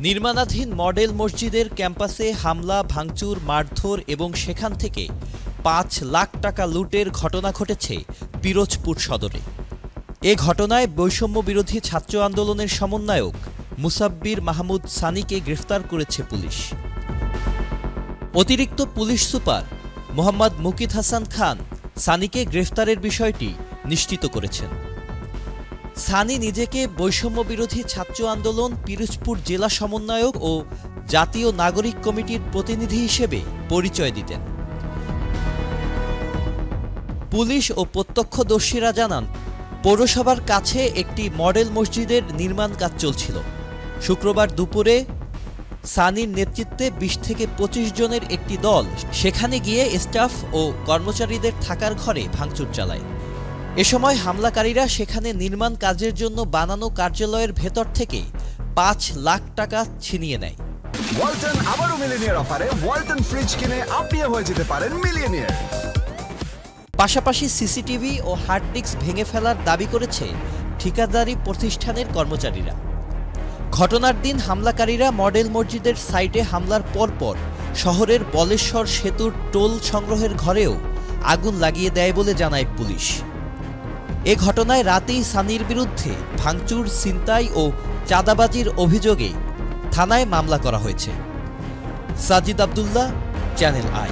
নির্মাণাধীন মডেল মসজিদের ক্যাম্পাসে হামলা, ভাঙচুর, মারধর এবং সেখান থেকে ৫ লাখ টাকা লুটের ঘটনা ঘটেছে পিরোজপুর সদরে। এ ঘটনায় বৈষম্য বিরোধী ছাত্র আন্দোলনের সমন্বয়ক মুসাব্বির মাহমুদ সানিকে গ্রেফতার করেছে পুলিশ। অতিরিক্ত পুলিশ সুপার মোহাম্মদ মুকিত হাসান খান সানিকে গ্রেফতারের বিষয়টি নিশ্চিত করেছেন। সানি নিজেকে বৈষম্য বিরোধী ছাত্র আন্দোলন পিরোজপুর জেলা সমন্বয়ক ও জাতীয় নাগরিক কমিটির প্রতিনিধি হিসেবে পরিচয় দিতেন। পুলিশ ও প্রত্যক্ষদর্শীরা জানান, পৌরসভার কাছে একটি মডেল মসজিদের নির্মাণ কাজ চলছিল। শুক্রবার দুপুরে সানির নেতৃত্বে ২০ থেকে ২৫ জনের একটি দল সেখানে গিয়ে স্টাফ ও কর্মচারীদের থাকার ঘরে ভাঙচুর চালায়। এ সময় হামলাকারীরা সেখানে নির্মাণ কাজের জন্য বানানো কার্যালয়ের ভেতর থেকে ৫ লাখ টাকা ছিনিয়ে নেয়। ওয়ালটন আবারও মিলিয়নিয়ার অফারে ওয়ালটন ফ্রিজ কিনে আপনিও হয়ে যেতে পারেন মিলিয়নিয়ার। পাশাপাশি সিসিটিভি ও হার্ড ডিস্ক ভেঙে ফেলার দাবি করেছে ঠিকাদারি প্রতিষ্ঠানের কর্মচারীরা। ঘটনার দিন হামলাকারীরা মডেল মসজিদের সাইটে হামলার পরপর শহরের বলেশ্বর সেতুর টোল সংগ্রহের ঘরেও আগুন লাগিয়ে দেয় বলে জানায় পুলিশ। এ ঘটনায় রাতেই সানির বিরুদ্ধে ভাঙচুর, ছিনতাই ও চাঁদাবাজির অভিযোগে থানায় মামলা করা হয়েছে। Sajid Abdullah, channel I.